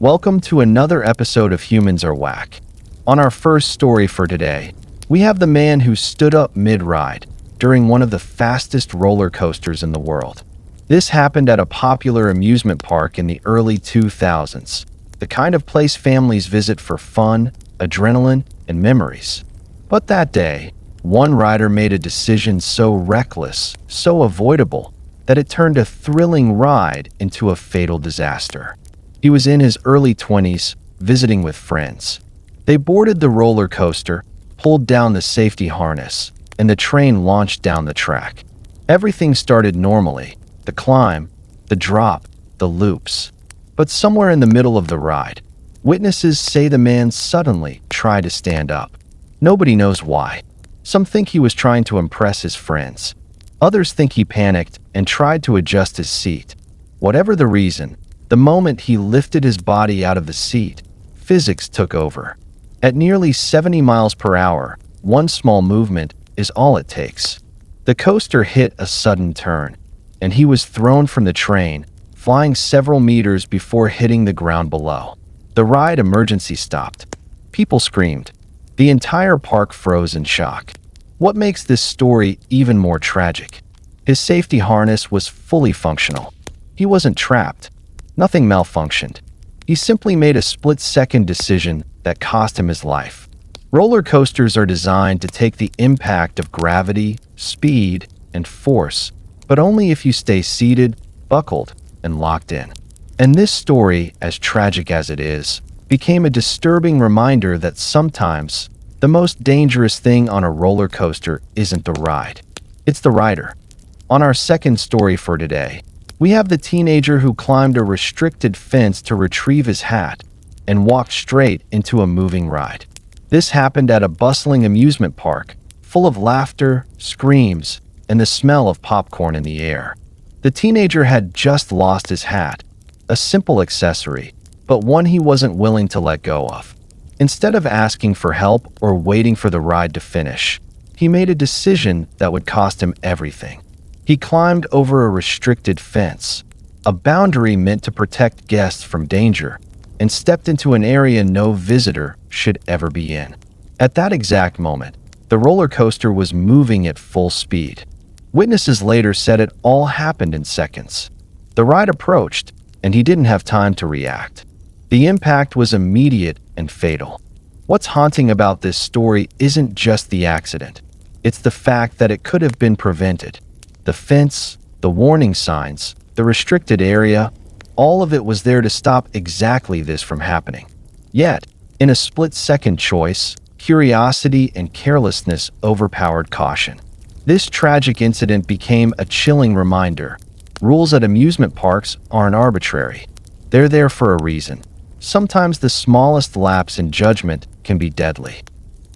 Welcome to another episode of Humans Are Whack. On our first story for today, we have the man who stood up mid-ride during one of the fastest roller coasters in the world. This happened at a popular amusement park in the early 2000s, the kind of place families visit for fun, adrenaline, and memories. But that day, one rider made a decision so reckless, so avoidable, that it turned a thrilling ride into a fatal disaster. He was in his early 20s, visiting with friends. They boarded the roller coaster, pulled down the safety harness, and the train launched down the track. Everything started normally: the climb, the drop, the loops. But somewhere in the middle of the ride, witnesses say the man suddenly tried to stand up. Nobody knows why. Some think he was trying to impress his friends. Others think he panicked and tried to adjust his seat. Whatever the reason, the moment he lifted his body out of the seat, physics took over. At nearly 70 miles per hour, one small movement is all it takes. The coaster hit a sudden turn, and he was thrown from the train, flying several meters before hitting the ground below. The ride emergency stopped. People screamed. The entire park froze in shock. What makes this story even more tragic? His safety harness was fully functional. He wasn't trapped. Nothing malfunctioned. He simply made a split-second decision that cost him his life. Roller coasters are designed to take the impact of gravity, speed, and force, but only if you stay seated, buckled, and locked in. And this story, as tragic as it is, became a disturbing reminder that sometimes the most dangerous thing on a roller coaster isn't the ride. It's the rider. On our second story for today, we have the teenager who climbed a restricted fence to retrieve his hat and walked straight into a moving ride. This happened at a bustling amusement park, full of laughter, screams, and the smell of popcorn in the air. The teenager had just lost his hat, a simple accessory, but one he wasn't willing to let go of. Instead of asking for help or waiting for the ride to finish, he made a decision that would cost him everything. He climbed over a restricted fence, a boundary meant to protect guests from danger, and stepped into an area no visitor should ever be in. At that exact moment, the roller coaster was moving at full speed. Witnesses later said it all happened in seconds. The ride approached, and he didn't have time to react. The impact was immediate and fatal. What's haunting about this story isn't just the accident. It's the fact that it could have been prevented. The fence, the warning signs, the restricted area, all of it was there to stop exactly this from happening. Yet, in a split-second choice, curiosity and carelessness overpowered caution. This tragic incident became a chilling reminder. Rules at amusement parks aren't arbitrary. They're there for a reason. Sometimes the smallest lapse in judgment can be deadly.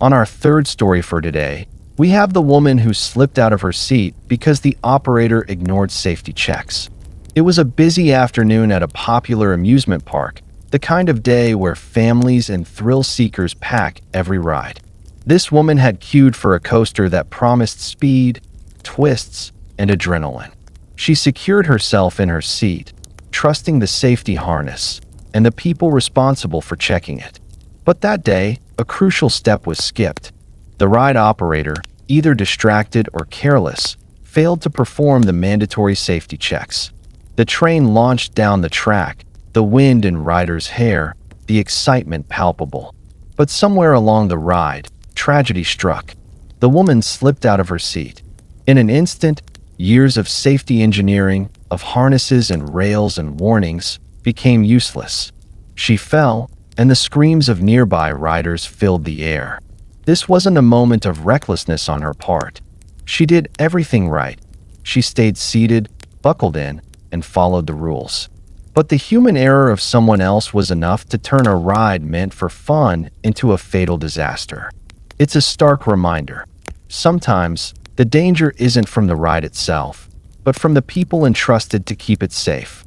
On our third story for today, we have the woman who slipped out of her seat because the operator ignored safety checks. It was a busy afternoon at a popular amusement park, the kind of day where families and thrill seekers pack every ride. This woman had queued for a coaster that promised speed, twists, and adrenaline. She secured herself in her seat, trusting the safety harness and the people responsible for checking it. But that day, a crucial step was skipped. The ride operator, either distracted or careless, failed to perform the mandatory safety checks. The train launched down the track, the wind in riders' hair, the excitement palpable. But somewhere along the ride, tragedy struck. The woman slipped out of her seat. In an instant, years of safety engineering, of harnesses and rails and warnings, became useless. She fell, and the screams of nearby riders filled the air. This wasn't a moment of recklessness on her part. She did everything right. She stayed seated, buckled in, and followed the rules. But the human error of someone else was enough to turn a ride meant for fun into a fatal disaster. It's a stark reminder. Sometimes, the danger isn't from the ride itself, but from the people entrusted to keep it safe.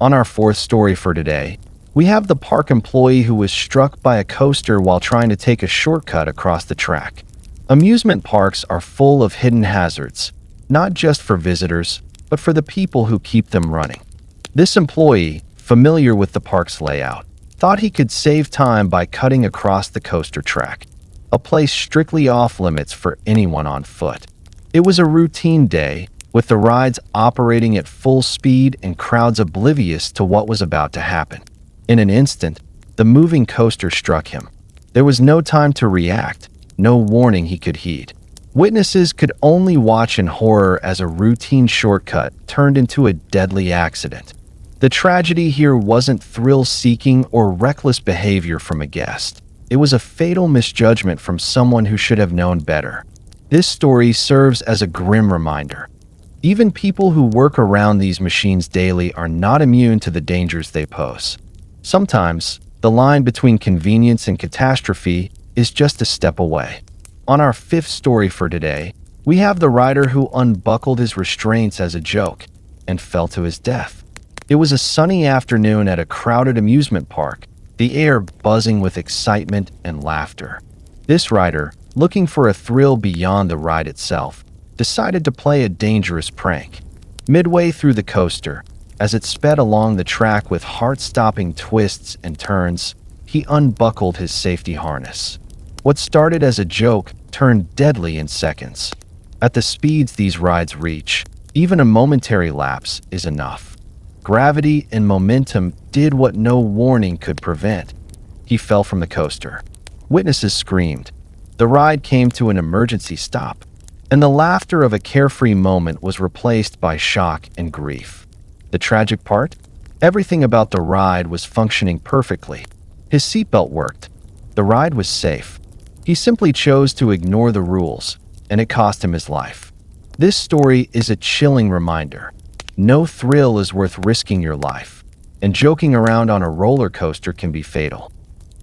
On our fourth story for today, we have the park employee who was struck by a coaster while trying to take a shortcut across the track. Amusement parks are full of hidden hazards, not just for visitors, but for the people who keep them running. This employee, familiar with the park's layout, thought he could save time by cutting across the coaster track, a place strictly off limits for anyone on foot. It was a routine day, with the rides operating at full speed and crowds oblivious to what was about to happen. In an instant, the moving coaster struck him. There was no time to react, no warning he could heed. Witnesses could only watch in horror as a routine shortcut turned into a deadly accident. The tragedy here wasn't thrill-seeking or reckless behavior from a guest. It was a fatal misjudgment from someone who should have known better. This story serves as a grim reminder. Even people who work around these machines daily are not immune to the dangers they pose. Sometimes, the line between convenience and catastrophe is just a step away. On our fifth story for today, we have the rider who unbuckled his restraints as a joke and fell to his death. It was a sunny afternoon at a crowded amusement park, the air buzzing with excitement and laughter. This rider, looking for a thrill beyond the ride itself, decided to play a dangerous prank. Midway through the coaster, as it sped along the track with heart-stopping twists and turns, he unbuckled his safety harness. What started as a joke turned deadly in seconds. At the speeds these rides reach, even a momentary lapse is enough. Gravity and momentum did what no warning could prevent. He fell from the coaster. Witnesses screamed. The ride came to an emergency stop, and the laughter of a carefree moment was replaced by shock and grief. The tragic part? Everything about the ride was functioning perfectly. His seatbelt worked. The ride was safe. He simply chose to ignore the rules, and it cost him his life. This story is a chilling reminder. No thrill is worth risking your life, and joking around on a roller coaster can be fatal.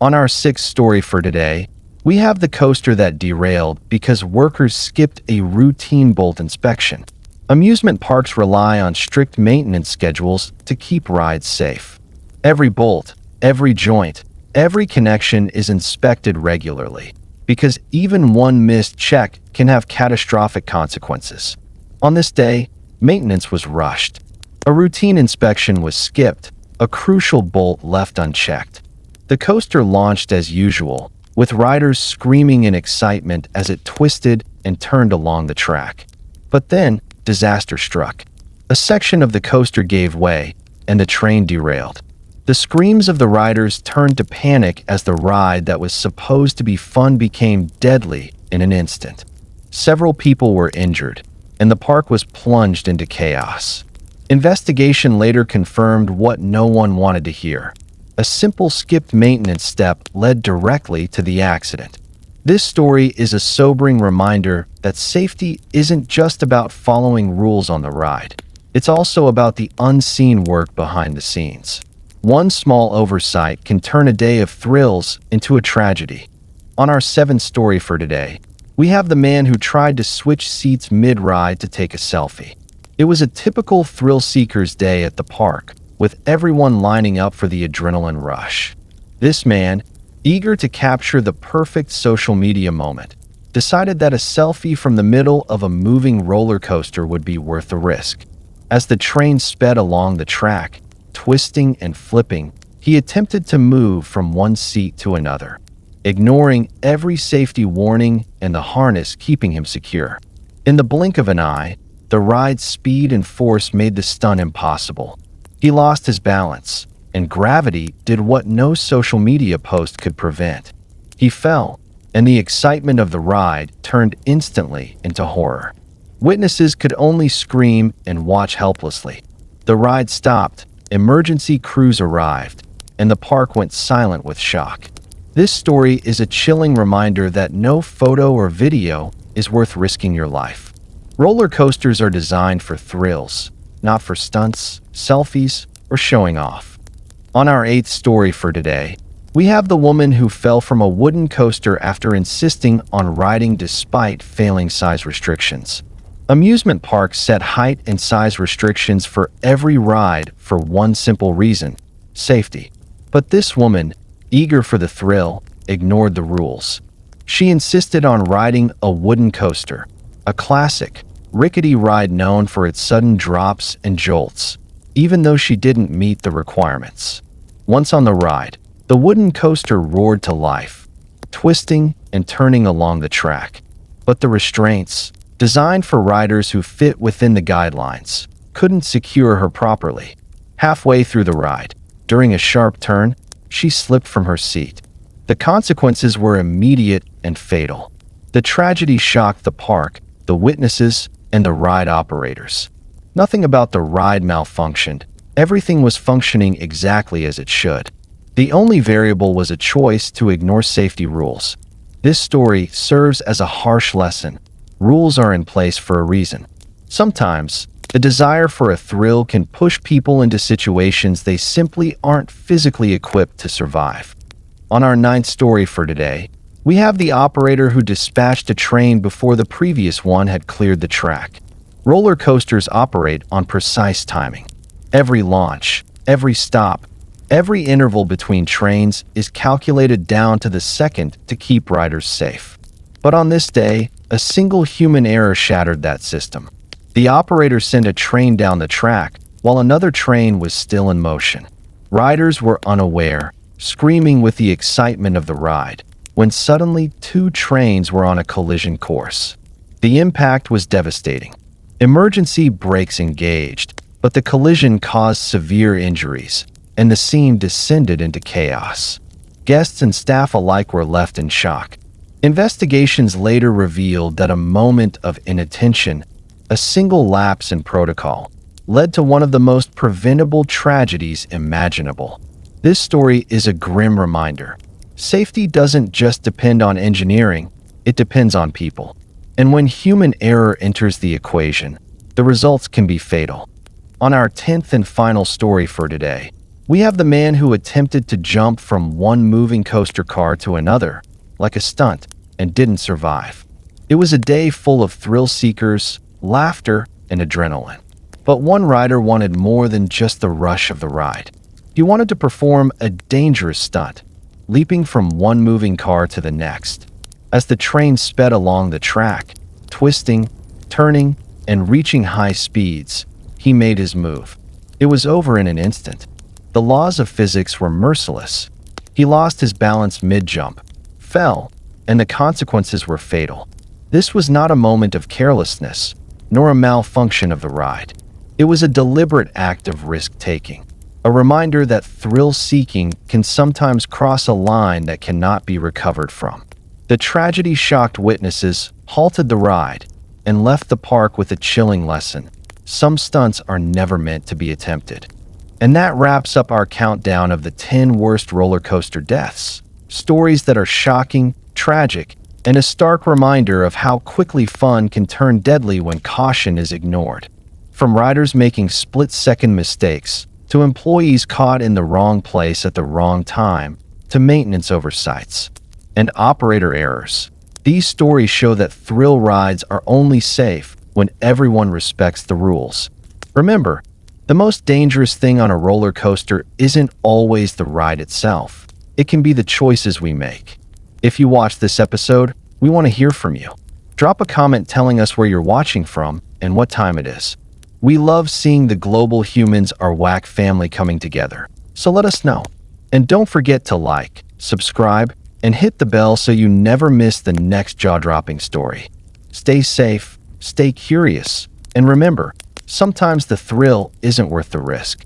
On our sixth story for today, we have the coaster that derailed because workers skipped a routine bolt inspection. Amusement parks rely on strict maintenance schedules to keep rides safe. Every bolt, every joint, every connection is inspected regularly, because even one missed check can have catastrophic consequences. On this day, maintenance was rushed. A routine inspection was skipped, a crucial bolt left unchecked. The coaster launched as usual, with riders screaming in excitement as it twisted and turned along the track. But then, disaster struck. A section of the coaster gave way, and the train derailed. The screams of the riders turned to panic as the ride that was supposed to be fun became deadly in an instant. Several people were injured, and the park was plunged into chaos. Investigation later confirmed what no one wanted to hear. A simple skipped maintenance step led directly to the accident. This story is a sobering reminder that safety isn't just about following rules on the ride. It's also about the unseen work behind the scenes. One small oversight can turn a day of thrills into a tragedy. On our seventh story for today, we have the man who tried to switch seats mid-ride to take a selfie. It was a typical thrill-seeker's day at the park, with everyone lining up for the adrenaline rush. This man, eager to capture the perfect social media moment, decided that a selfie from the middle of a moving roller coaster would be worth the risk. As the train sped along the track, twisting and flipping, he attempted to move from one seat to another, ignoring every safety warning and the harness keeping him secure. In the blink of an eye, the ride's speed and force made the stunt impossible. He lost his balance, and gravity did what no social media post could prevent. He fell, and the excitement of the ride turned instantly into horror. Witnesses could only scream and watch helplessly. The ride stopped, emergency crews arrived, and the park went silent with shock. This story is a chilling reminder that no photo or video is worth risking your life. Roller coasters are designed for thrills, not for stunts, selfies, or showing off. On our eighth story for today, we have the woman who fell from a wooden coaster after insisting on riding despite failing size restrictions. Amusement parks set height and size restrictions for every ride for one simple reason: safety. But this woman, eager for the thrill, ignored the rules. She insisted on riding a wooden coaster, a classic, rickety ride known for its sudden drops and jolts, even though she didn't meet the requirements. Once on the ride, The wooden coaster roared to life, twisting and turning along the track. But the restraints, designed for riders who fit within the guidelines, couldn't secure her properly. Halfway through the ride, during a sharp turn, she slipped from her seat. The consequences were immediate and fatal. The tragedy shocked the park, the witnesses, and the ride operators. Nothing about the ride malfunctioned. Everything was functioning exactly as it should. The only variable was a choice to ignore safety rules. This story serves as a harsh lesson. Rules are in place for a reason. Sometimes, the desire for a thrill can push people into situations they simply aren't physically equipped to survive. On our ninth story for today, we have the operator who dispatched a train before the previous one had cleared the track. Roller coasters operate on precise timing. Every launch, every stop, every interval between trains is calculated down to the second to keep riders safe. But on this day, a single human error shattered that system. The operator sent a train down the track while another train was still in motion. Riders were unaware, screaming with the excitement of the ride, when suddenly two trains were on a collision course. The impact was devastating. Emergency brakes engaged, but the collision caused severe injuries, and the scene descended into chaos. Guests and staff alike were left in shock. Investigations later revealed that a moment of inattention, a single lapse in protocol, led to one of the most preventable tragedies imaginable. This story is a grim reminder. Safety doesn't just depend on engineering, it depends on people. And when human error enters the equation, the results can be fatal. On our 10th and final story for today, we have the man who attempted to jump from one moving coaster car to another, like a stunt, and didn't survive. It was a day full of thrill seekers, laughter, and adrenaline. But one rider wanted more than just the rush of the ride. He wanted to perform a dangerous stunt, leaping from one moving car to the next. As the train sped along the track, twisting, turning, and reaching high speeds, he made his move. It was over in an instant. The laws of physics were merciless. He lost his balance mid-jump, fell, and the consequences were fatal. This was not a moment of carelessness, nor a malfunction of the ride. It was a deliberate act of risk-taking. A reminder that thrill-seeking can sometimes cross a line that cannot be recovered from. The tragedy shocked witnesses, halted the ride, and left the park with a chilling lesson. Some stunts are never meant to be attempted. And that wraps up our countdown of the 10 worst roller coaster deaths. Stories that are shocking, tragic, and a stark reminder of how quickly fun can turn deadly when caution is ignored. From riders making split-second mistakes, to employees caught in the wrong place at the wrong time, to maintenance oversights, and operator errors. These stories show that thrill rides are only safe when everyone respects the rules. Remember, the most dangerous thing on a roller coaster isn't always the ride itself. It can be the choices we make. If you watched this episode, we want to hear from you. Drop a comment telling us where you're watching from and what time it is. We love seeing the global humans are whack family coming together, so let us know. And don't forget to like, subscribe, and hit the bell so you never miss the next jaw-dropping story. Stay safe, stay curious, and remember, sometimes the thrill isn't worth the risk.